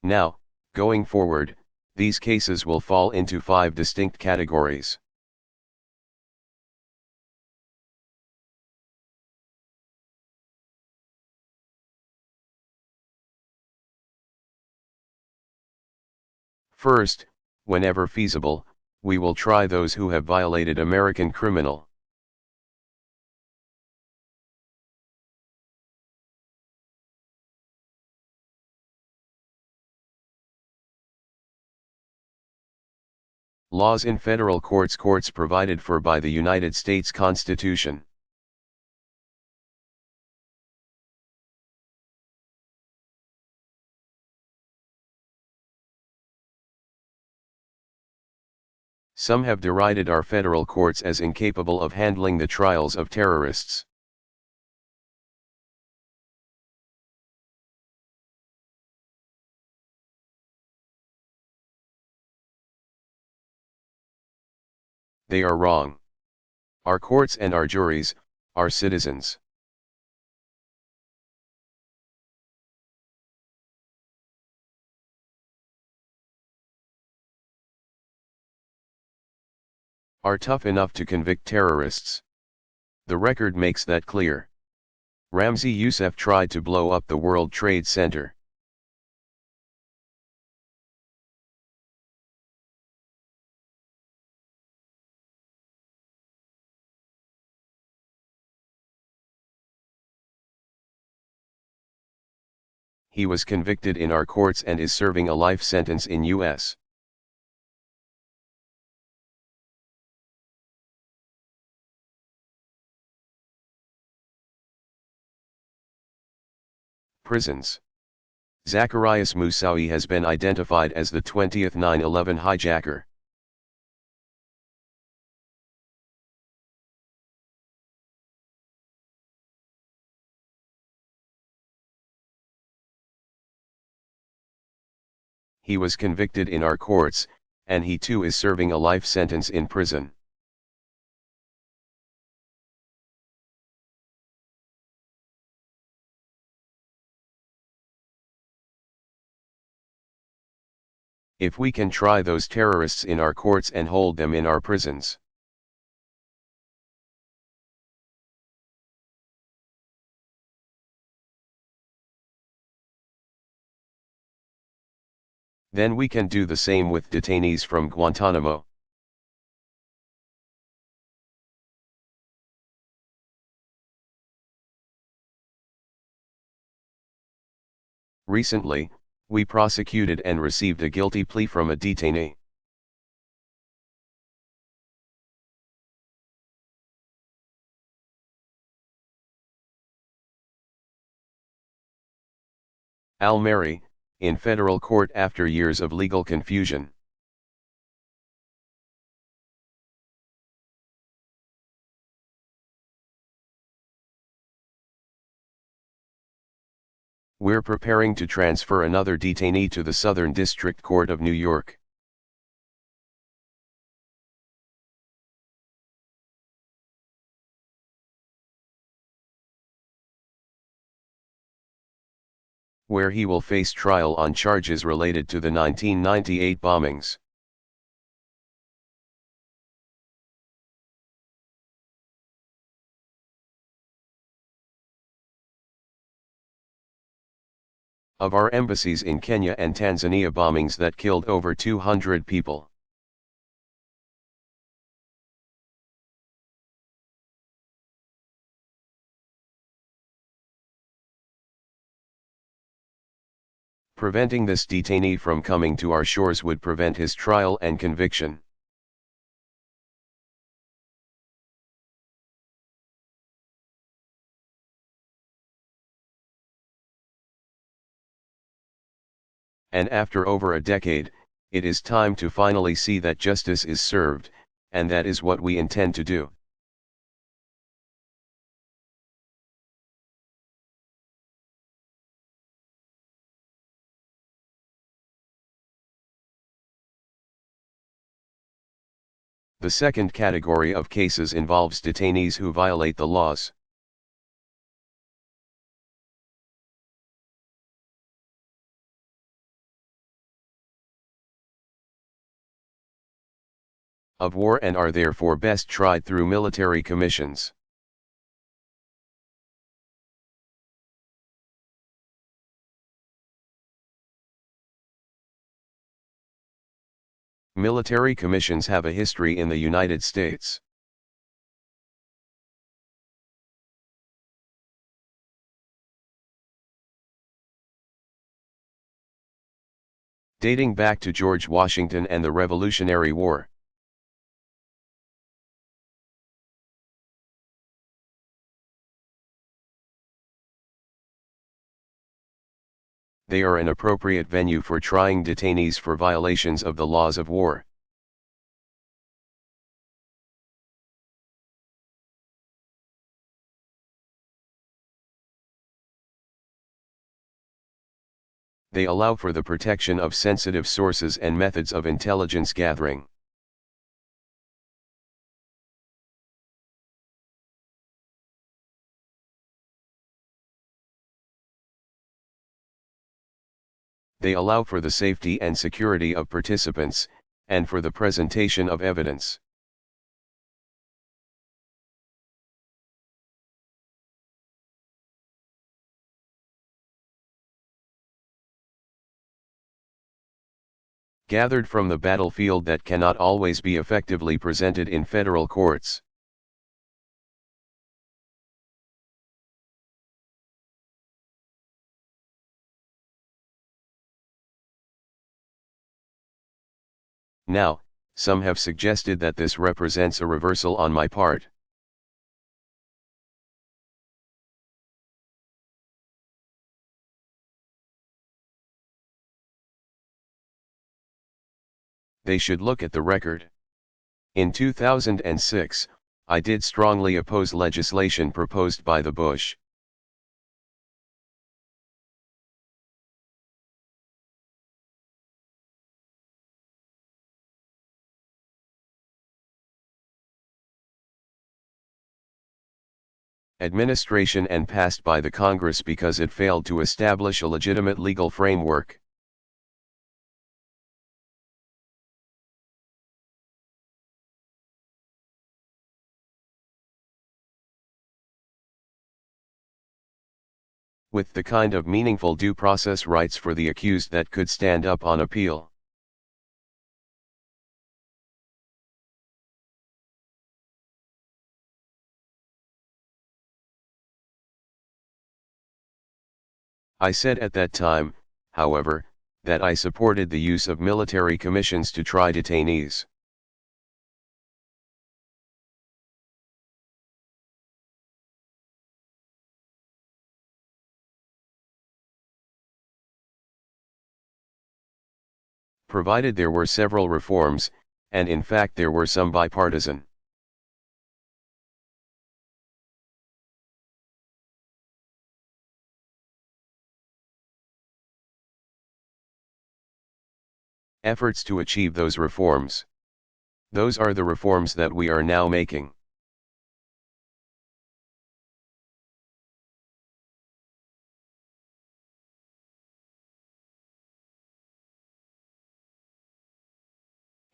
Now, going forward, these cases will fall into 5 distinct categories. First, whenever feasible, we will try those who have violated American criminal laws in federal courts provided for by the United States Constitution. Some have derided our federal courts as incapable of handling the trials of terrorists. They are wrong. Our courts and our juries are citizens. Are tough enough to convict terrorists. The record makes that clear. Ramzi Youssef tried to blow up the World Trade Center. He was convicted in our courts and is serving a life sentence in U.S. prisons. Zacarias Moussaoui has been identified as the 20th 9/11 hijacker. He was convicted in our courts, and he too is serving a life sentence in prison. If we can try those terrorists in our courts and hold them in our prisons. Then we can do the same with detainees from Guantanamo. Recently, we prosecuted and received a guilty plea from a detainee. Al-Mary, in federal court after years of legal confusion. We're preparing to transfer another detainee to the Southern District Court of New York. Where he will face trial on charges related to the 1998 bombings. Of our embassies in Kenya and Tanzania bombings that killed over 200 people. Preventing this detainee from coming to our shores would prevent his trial and conviction. And after over a decade, it is time to finally see that justice is served, and that is what we intend to do. The second category of cases involves detainees who violate the laws. of war and are therefore best tried through military commissions. Military commissions have a history in the United States. Dating back to George Washington and the Revolutionary War. They are an appropriate venue for trying detainees for violations of the laws of war. They allow for the protection of sensitive sources and methods of intelligence gathering. They allow for the safety and security of participants, and for the presentation of evidence. Gathered from the battlefield that cannot always be effectively presented in federal courts. Now, some have suggested that this represents a reversal on my part. They should look at the record. In 2006, I did strongly oppose legislation proposed by the Bush. Administration and passed by the Congress because it failed to establish a legitimate legal framework. With the kind of meaningful due process rights for the accused that could stand up on appeal. I said at that time, however, that I supported the use of military commissions to try detainees. Provided there were several reforms, and in fact there were some bipartisan. Efforts to achieve those reforms. Those are the reforms that we are now making.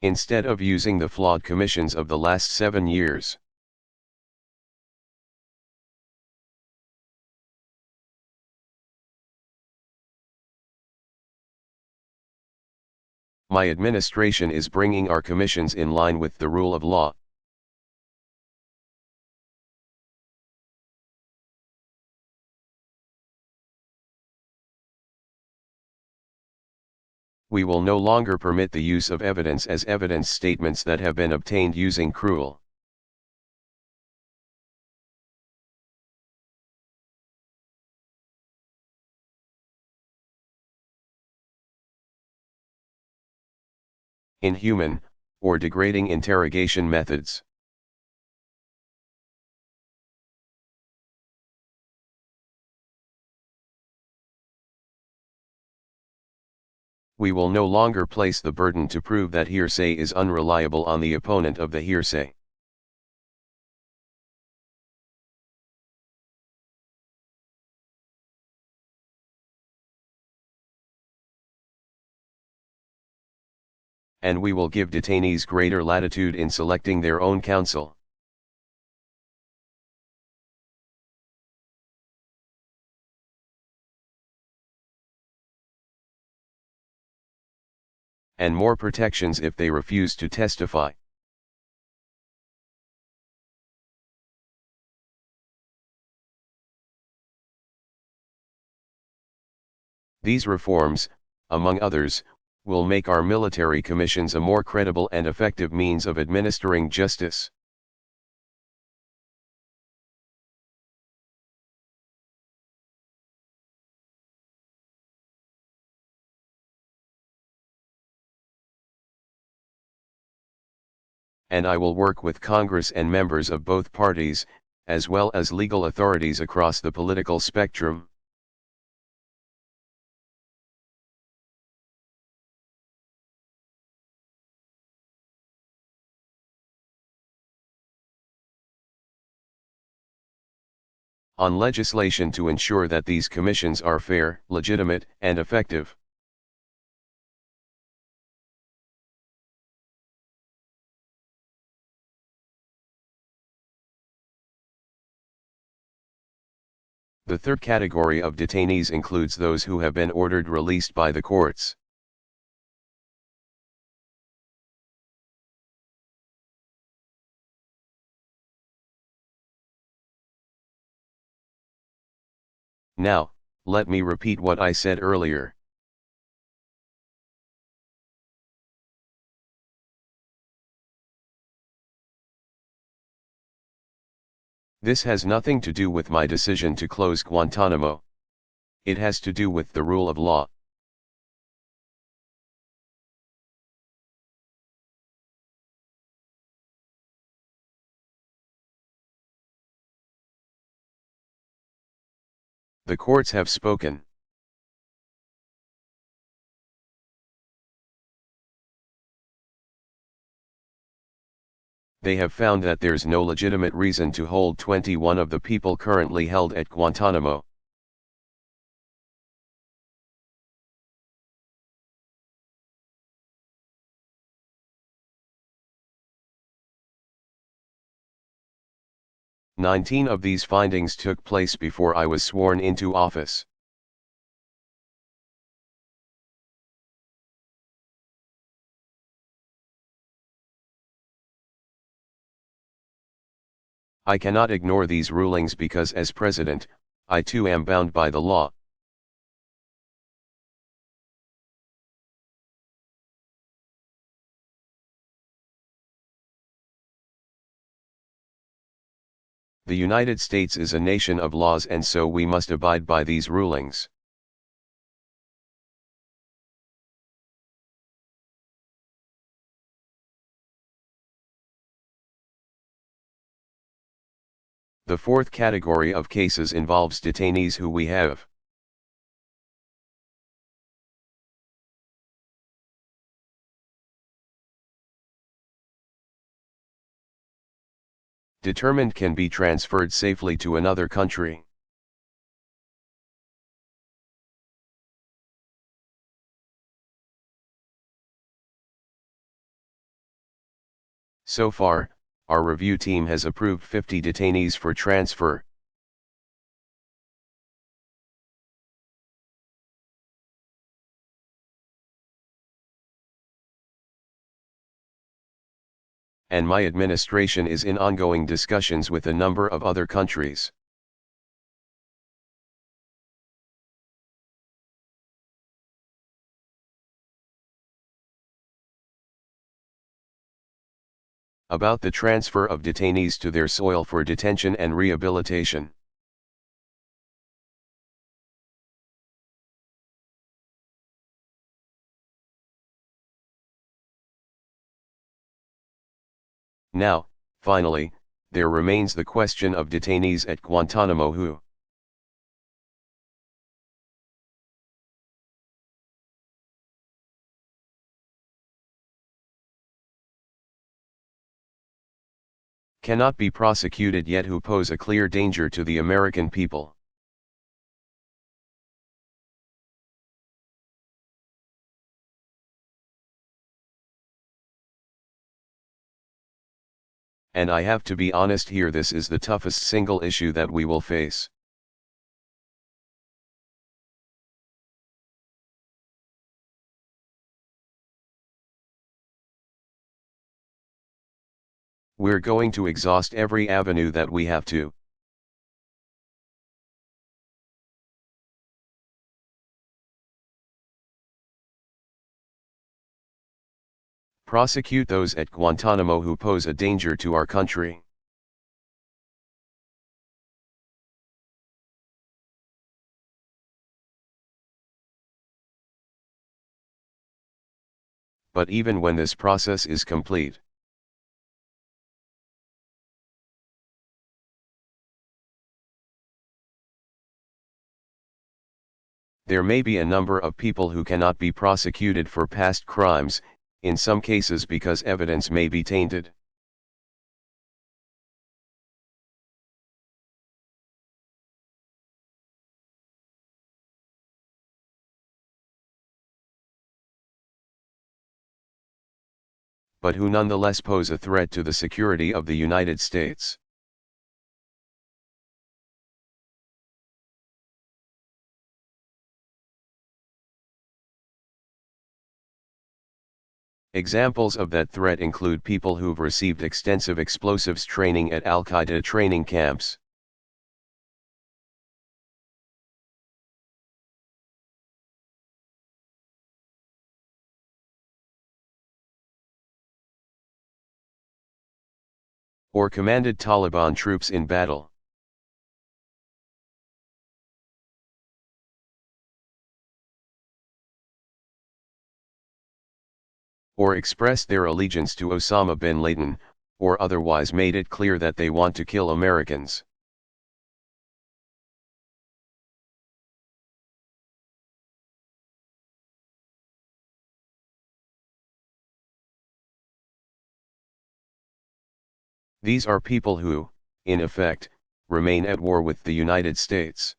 Instead of using the flawed commissions of the last 7 years. My administration is bringing our commissions in line with the rule of law. We will no longer permit the use of evidence as evidence statements that have been obtained using cruel, inhuman, or degrading interrogation methods. We will no longer place the burden to prove that hearsay is unreliable on the opponent of the hearsay. and we will give detainees greater latitude in selecting their own counsel. And more protections if they refuse to testify. These reforms, among others, will make our military commissions a more credible and effective means of administering justice. And I will work with Congress and members of both parties, as well as legal authorities across the political spectrum. On legislation to ensure that these commissions are fair, legitimate, and effective. The third category of detainees includes those who have been ordered released by the courts. Now, let me repeat what I said earlier. This has nothing to do with my decision to close Guantanamo. It has to do with the rule of law. The courts have spoken. They have found that there's no legitimate reason to hold 21 of the people currently held at Guantanamo. "19 of these findings took place before I was sworn into office. I cannot ignore these rulings because as president, I too am bound by the law. The United States is a nation of laws, and so we must abide by these rulings. The fourth category of cases involves detainees who we have determined can be transferred safely to another country. So far, our review team has approved 50 detainees for transfer. And my administration is in ongoing discussions with a number of other countries. About the transfer of detainees to their soil for detention and rehabilitation. Now, finally, there remains the question of detainees at Guantanamo who cannot be prosecuted yet, who pose a clear danger to the American people. And I have to be honest here, this is the toughest single issue that we will face. We're going to exhaust every avenue that we have to. Prosecute those at Guantanamo who pose a danger to our country. But even when this process is complete, there may be a number of people who cannot be prosecuted for past crimes, in some cases because evidence may be tainted. But who nonetheless pose a threat to the security of the United States. Examples of that threat include people who've received extensive explosives training at Al-Qaeda training camps. Or commanded Taliban troops in battle. Or expressed their allegiance to Osama bin Laden, or otherwise made it clear that they want to kill Americans. These are people who, in effect, remain at war with the United States.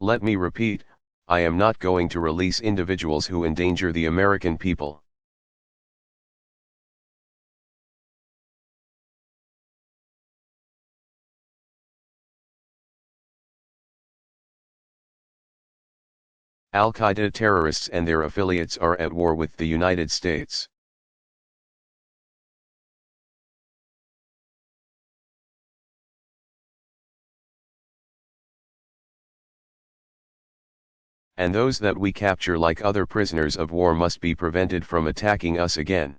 Let me repeat, I am not going to release individuals who endanger the American people. Al-Qaeda terrorists and their affiliates are at war with the United States. And those that we capture like other prisoners of war must be prevented from attacking us again.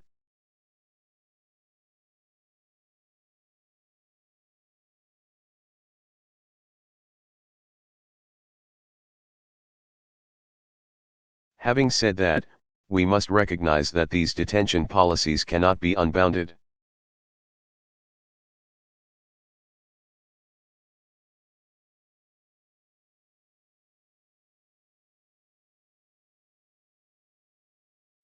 Having said that, we must recognize that these detention policies cannot be unbounded.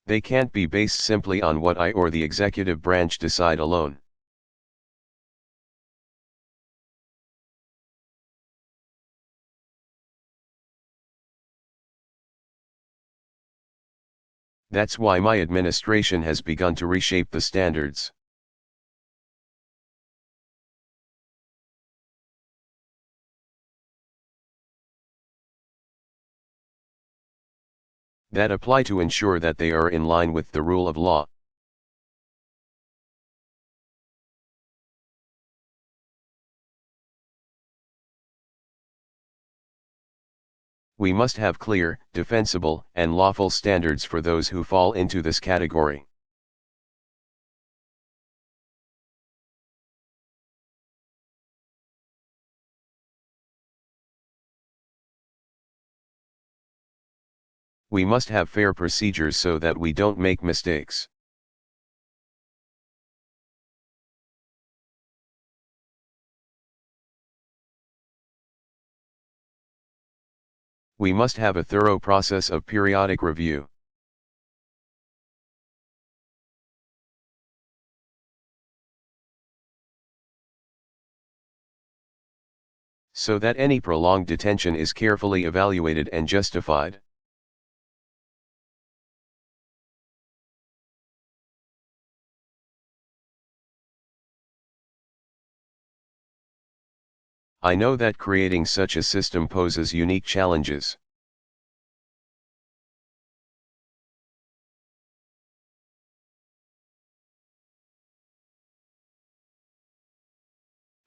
They can't be based simply on what I or the executive branch decide alone. That's why my administration has begun to reshape the standards. That apply to ensure that they are in line with the rule of law. We must have clear, defensible, and lawful standards for those who fall into this category. We must have fair procedures so that we don't make mistakes. We must have a thorough process of periodic review. so that any prolonged detention is carefully evaluated and justified. I know that creating such a system poses unique challenges.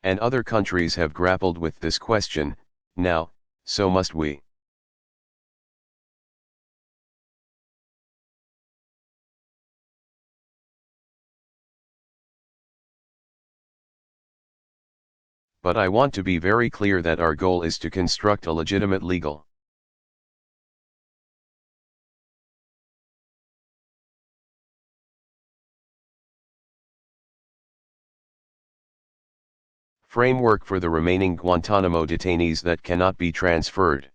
And other countries have grappled with this question, now, so must we. But I want to be very clear that our goal is to construct a legitimate legal framework for the remaining Guantanamo detainees that cannot be transferred.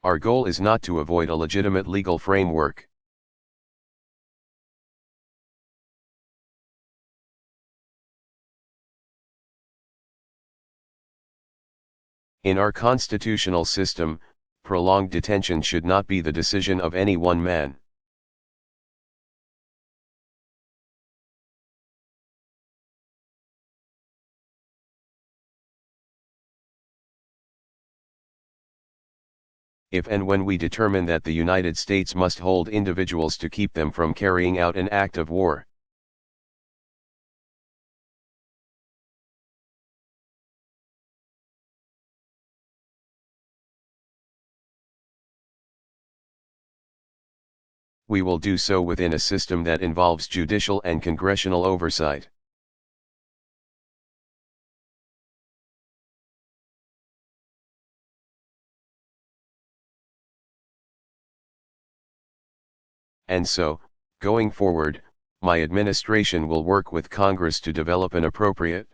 Our goal is not to avoid a legitimate legal framework. In our constitutional system, prolonged detention should not be the decision of any one man. If and when we determine that the United States must hold individuals to keep them from carrying out an act of war, we will do so within a system that involves judicial and congressional oversight. And so, going forward, my administration will work with Congress to develop an appropriate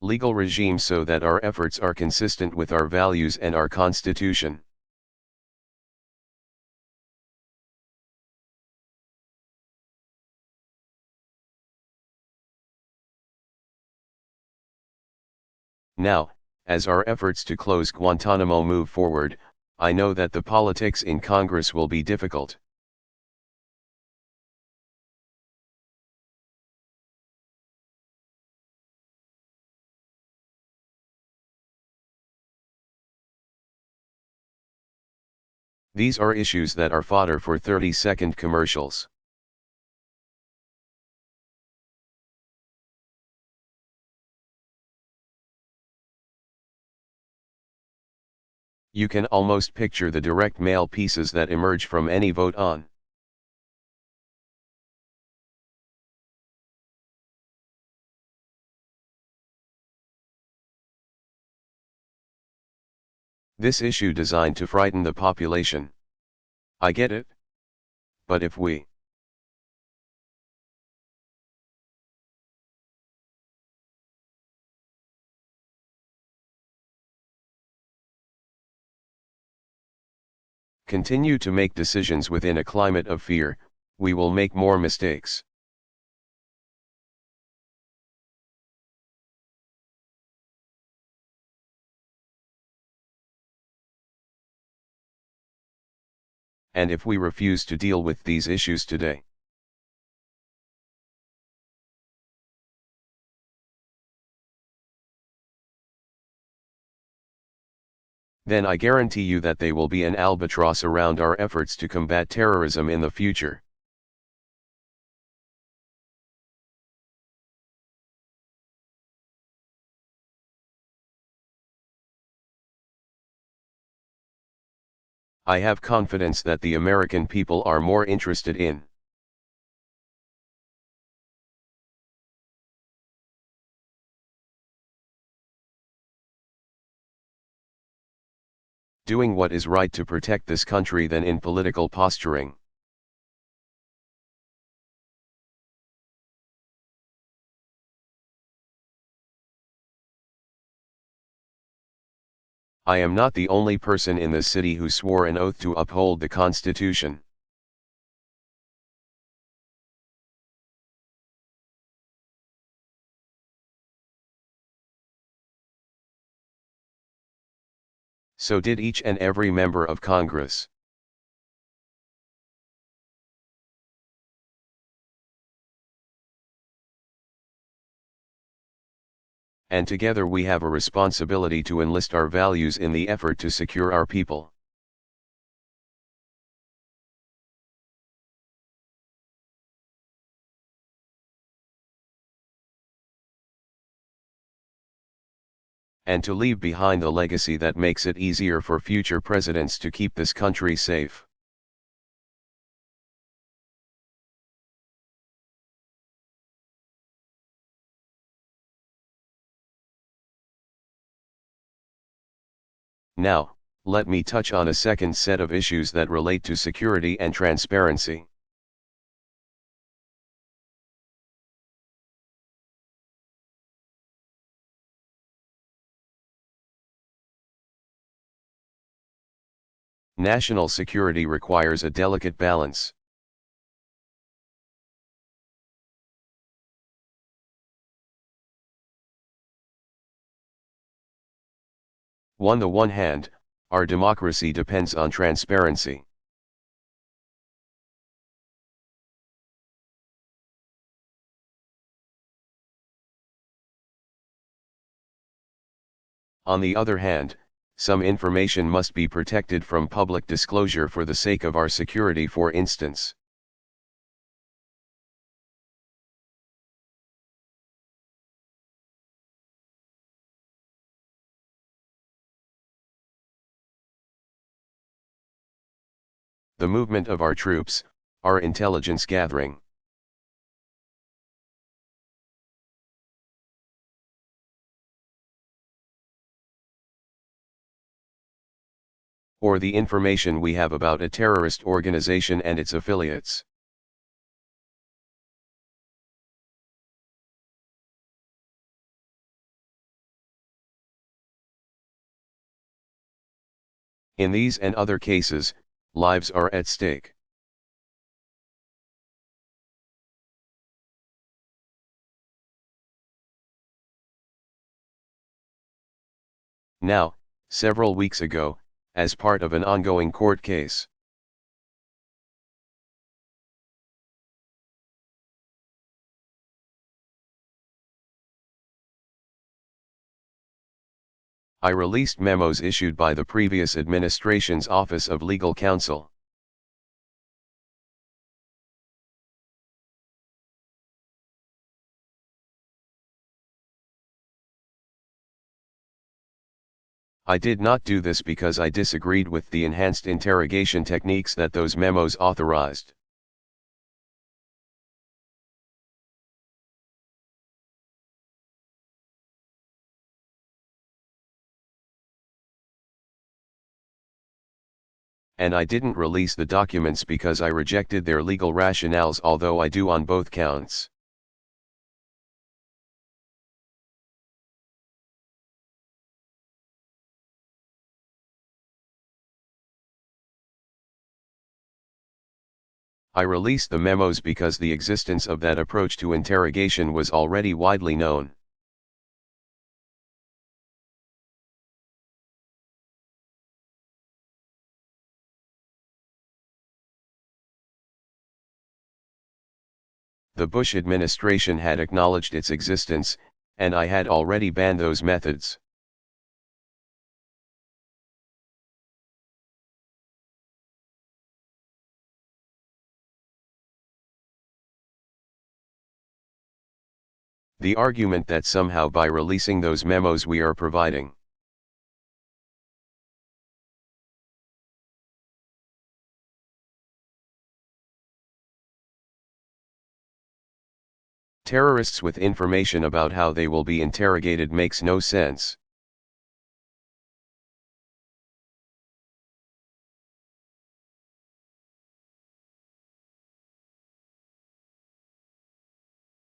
legal regime so that our efforts are consistent with our values and our Constitution. Now, as our efforts to close Guantanamo move forward, I know that the politics in Congress will be difficult. These are issues that are fodder for 30-second commercials. You can almost picture the direct mail pieces that emerge from any vote on this issue designed to frighten the population. I get it. But if we continue to make decisions within a climate of fear, we will make more mistakes. And if we refuse to deal with these issues today, then I guarantee you that they will be an albatross around our efforts to combat terrorism in the future. I have confidence that the American people are more interested in doing what is right to protect this country than in political posturing. I am not the only person in the city who swore an oath to uphold the Constitution. So did each and every member of Congress. And together we have a responsibility to enlist our values in the effort to secure our people. And to leave behind a legacy that makes it easier for future presidents to keep this country safe. Now, let me touch on a second set of issues that relate to security and transparency. National security requires a delicate balance. On the one hand, our democracy depends on transparency. On the other hand, some information must be protected from public disclosure for the sake of our security, for instance. The movement of our troops, our intelligence gathering. Or the information we have about a terrorist organization and its affiliates. In these and other cases, lives are at stake. Now, several weeks ago, as part of an ongoing court case, I released memos issued by the previous administration's Office of Legal Counsel. I did not do this because I disagreed with the enhanced interrogation techniques that those memos authorized. And I didn't release the documents because I rejected their legal rationales, although I do on both counts. I released the memos because the existence of that approach to interrogation was already widely known. The Bush administration had acknowledged its existence, and I had already banned those methods. The argument that somehow by releasing those memos we are providing terrorists with information about how they will be interrogated makes no sense.